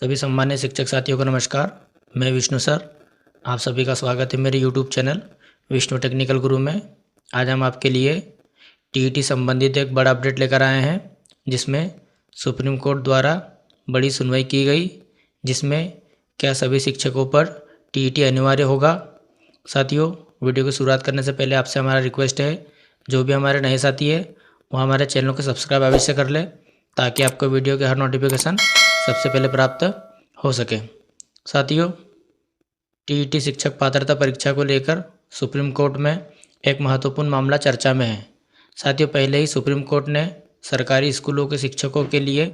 सभी सम्मानित शिक्षक साथियों को नमस्कार। मैं विष्णु सर, आप सभी का स्वागत है मेरे यूट्यूब चैनल विष्णु टेक्निकल गुरु में। आज हम आपके लिए टीईटी संबंधित एक बड़ा अपडेट लेकर आए हैं, जिसमें सुप्रीम कोर्ट द्वारा बड़ी सुनवाई की गई, जिसमें क्या सभी शिक्षकों पर टीईटी अनिवार्य होगा। साथियों, वीडियो की शुरुआत करने से पहले आपसे हमारा रिक्वेस्ट है, जो भी हमारे नए साथी है वो हमारे चैनल को सब्सक्राइब अवश्य कर ले, ताकि आपको वीडियो के हर नोटिफिकेशन सबसे पहले प्राप्त हो सके। साथियों, टीईटी शिक्षक पात्रता परीक्षा को लेकर सुप्रीम कोर्ट में एक महत्वपूर्ण मामला चर्चा में है। साथियों, पहले ही सुप्रीम कोर्ट ने सरकारी स्कूलों के शिक्षकों के लिए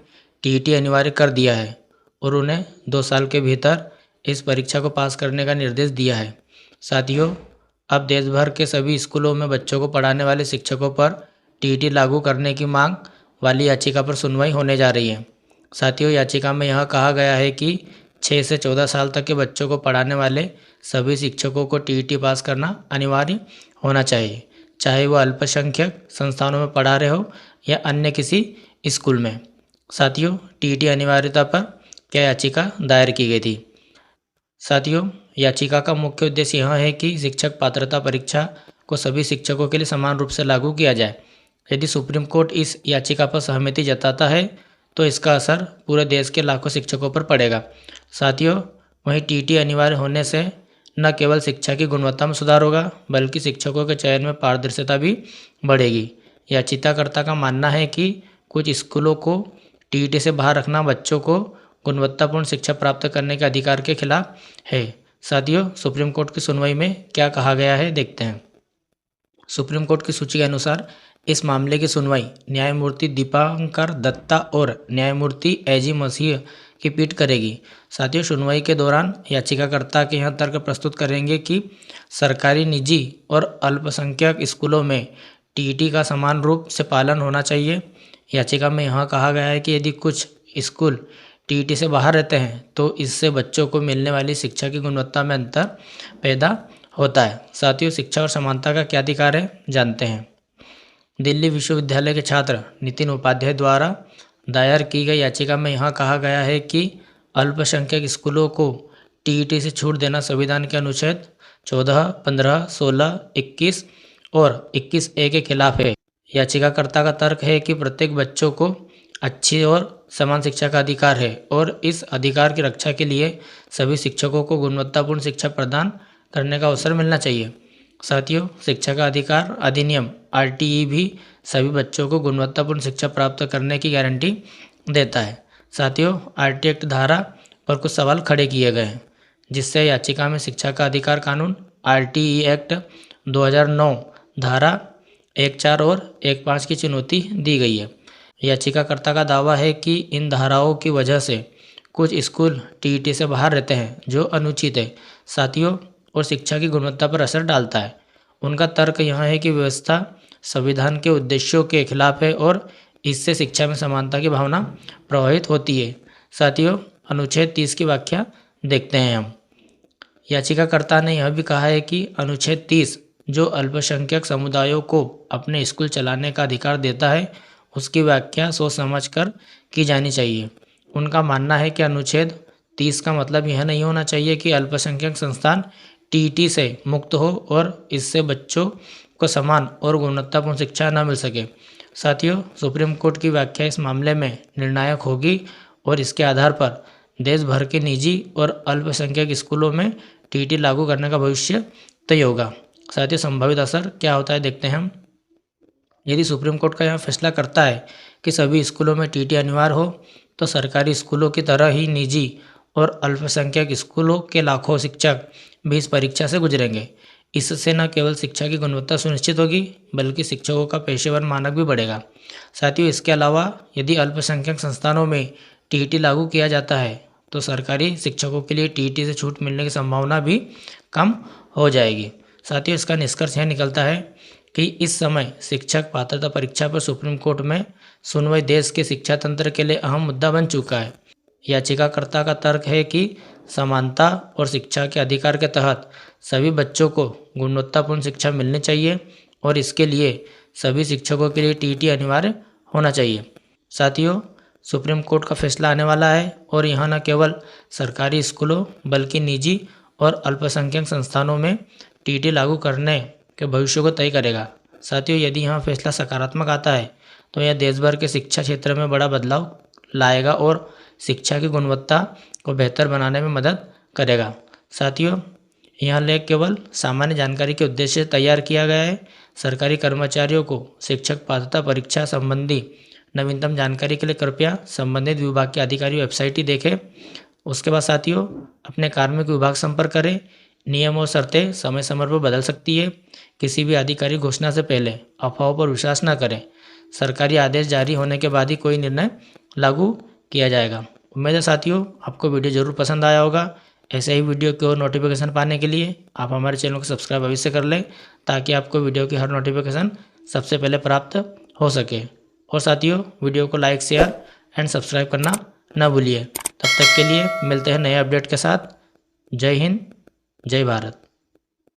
टीईटी अनिवार्य कर दिया है और उन्हें 2 साल के भीतर इस परीक्षा को पास करने का निर्देश दिया है। साथियों, अब देश भर के सभी स्कूलों में बच्चों को पढ़ाने वाले शिक्षकों पर टीईटी लागू करने की मांग वाली याचिका पर सुनवाई होने जा रही है। साथियों, याचिका में यह कहा गया है कि 6 से 14 साल तक के बच्चों को पढ़ाने वाले सभी शिक्षकों को टीईटी पास करना अनिवार्य होना चाहिए, चाहे वह अल्पसंख्यक संस्थानों में पढ़ा रहे हो या अन्य किसी स्कूल में। साथियों, टीईटी अनिवार्यता पर क्या याचिका दायर की गई थी। साथियों, याचिका का मुख्य उद्देश्य यह है कि शिक्षक पात्रता परीक्षा को सभी शिक्षकों के लिए समान रूप से लागू किया जाए। यदि सुप्रीम कोर्ट इस याचिका पर सहमति जताता है तो इसका असर पूरे देश के लाखों शिक्षकों पर पड़ेगा। साथियों, वहीं टीईटी अनिवार्य होने से न केवल शिक्षा की गुणवत्ता में सुधार होगा, बल्कि शिक्षकों के चयन में पारदर्शिता भी बढ़ेगी। याचिकाकर्ता का मानना है कि कुछ स्कूलों को टीईटी से बाहर रखना बच्चों को गुणवत्तापूर्ण शिक्षा प्राप्त करने के अधिकार के खिलाफ है। साथियों, सुप्रीम कोर्ट की सुनवाई में क्या कहा गया है, देखते हैं। सुप्रीम कोर्ट की सूची के अनुसार इस मामले की सुनवाई न्यायमूर्ति दीपांकर दत्ता और न्यायमूर्ति एजी मसीह की पीठ करेगी। साथियों, सुनवाई के दौरान याचिकाकर्ता के यहाँ तर्क प्रस्तुत करेंगे कि सरकारी, निजी और अल्पसंख्यक स्कूलों में टीईटी का समान रूप से पालन होना चाहिए। याचिका में यहाँ कहा गया है कि यदि कुछ स्कूल टीईटी से बाहर रहते हैं तो इससे बच्चों को मिलने वाली शिक्षा की गुणवत्ता में अंतर पैदा होता है। साथियों, शिक्षा और समानता का क्या अधिकार है, जानते हैं। दिल्ली विश्वविद्यालय के छात्र नितिन उपाध्याय द्वारा दायर की गई याचिका में यहाँ कहा गया है कि अल्पसंख्यक स्कूलों को टीईटी से छूट देना संविधान के अनुच्छेद 14, 15, 16, 21 और 21A के खिलाफ है। याचिकाकर्ता का तर्क है कि प्रत्येक बच्चों को अच्छी और समान शिक्षा का अधिकार है और इस अधिकार की रक्षा के लिए सभी शिक्षकों को गुणवत्तापूर्ण शिक्षा प्रदान करने का अवसर मिलना चाहिए। साथियों, शिक्षा का अधिकार अधिनियम आरटीई भी सभी बच्चों को गुणवत्तापूर्ण शिक्षा प्राप्त करने की गारंटी देता है। साथियों, आरटी एक्ट धारा पर कुछ सवाल खड़े किए गए हैं, जिससे याचिका में शिक्षा का अधिकार कानून आरटीई एक्ट 2009 धारा 1.4 और 1.5 की चुनौती दी गई है। याचिकाकर्ता का दावा है कि इन धाराओं की वजह से कुछ स्कूल टीईटी से बाहर रहते हैं, जो अनुचित है। साथियों, और शिक्षा की गुणवत्ता पर असर डालता है। उनका तर्क यह है कि व्यवस्था संविधान के उद्देश्यों के खिलाफ है और इससे शिक्षा में समानता की भावना प्रभावित होती है। साथियों, अनुच्छेद 30 की व्याख्या देखते हैं हम। याचिकाकर्ता ने यह भी कहा है कि अनुच्छेद 30 जो अल्पसंख्यक समुदायों को अपने स्कूल चलाने का अधिकार देता है, उसकी व्याख्या सोच समझकर की जानी चाहिए। उनका मानना है कि अनुच्छेद 30 का मतलब यह नहीं होना चाहिए कि अल्पसंख्यक संस्थान टीईटी से मुक्त हो और इससे बच्चों को समान और गुणवत्तापूर्ण शिक्षा न मिल सके। साथियों, सुप्रीम कोर्ट की व्याख्या इस मामले में निर्णायक होगी और इसके आधार पर देश भर के निजी और अल्पसंख्यक स्कूलों में टीईटी लागू करने का भविष्य तय होगा। साथियों, संभावित असर क्या होता है, देखते हैं हम। यदि सुप्रीम कोर्ट का यह फैसला करता है कि सभी स्कूलों में टीईटी अनिवार्य हो, तो सरकारी स्कूलों की तरह ही निजी और अल्पसंख्यक स्कूलों के लाखों शिक्षक भी इस परीक्षा से गुजरेंगे। इससे न केवल शिक्षा की गुणवत्ता सुनिश्चित होगी, बल्कि शिक्षकों का पेशेवर मानक भी बढ़ेगा। साथियों, इसके अलावा यदि अल्पसंख्यक संस्थानों में टीईटी लागू किया जाता है तो सरकारी शिक्षकों के लिए टीईटी से छूट मिलने की संभावना भी कम हो जाएगी। साथियों, इसका निष्कर्ष यह निकलता है कि इस समय शिक्षक पात्रता परीक्षा पर सुप्रीम कोर्ट में सुनवाई देश के शिक्षा तंत्र के लिए अहम मुद्दा बन चुका है। याचिकाकर्ता का तर्क है कि समानता और शिक्षा के अधिकार के तहत सभी बच्चों को गुणवत्तापूर्ण शिक्षा मिलनी चाहिए और इसके लिए सभी शिक्षकों के लिए टीईटी अनिवार्य होना चाहिए। साथियों, सुप्रीम कोर्ट का फैसला आने वाला है और यहाँ न केवल सरकारी स्कूलों बल्कि निजी और अल्पसंख्यक संस्थानों में टीईटी लागू करने के भविष्य को तय करेगा। साथियों, यदि यहाँ फैसला सकारात्मक आता है तो यह देश भर के शिक्षा क्षेत्र में बड़ा बदलाव लाएगा और शिक्षा की गुणवत्ता को बेहतर बनाने में मदद करेगा। साथियों, यह लेख केवल सामान्य जानकारी के उद्देश्य से तैयार किया गया है। सरकारी कर्मचारियों को शिक्षक पात्रता परीक्षा संबंधी नवीनतम जानकारी के लिए कृपया संबंधित विभाग के अधिकारी वेबसाइट ही देखें। उसके बाद साथियों, अपने कार्मिक विभाग संपर्क करें। नियम और शर्तें समय समय पर बदल सकती है। किसी भी आधिकारिक घोषणा से पहले अफवाहों पर विश्वास न करें। सरकारी आदेश जारी होने के बाद ही कोई निर्णय लागू किया जाएगा। उम्मीद है साथियों, आपको वीडियो जरूर पसंद आया होगा। ऐसे ही वीडियो की और नोटिफिकेशन पाने के लिए आप हमारे चैनल को सब्सक्राइब अवश्य कर लें, ताकि आपको वीडियो की हर नोटिफिकेशन सबसे पहले प्राप्त हो सके। और साथियों, वीडियो को लाइक, शेयर एंड सब्सक्राइब करना न भूलिए। तब तक के लिए मिलते हैं नए अपडेट के साथ। जय हिंद, जय भारत।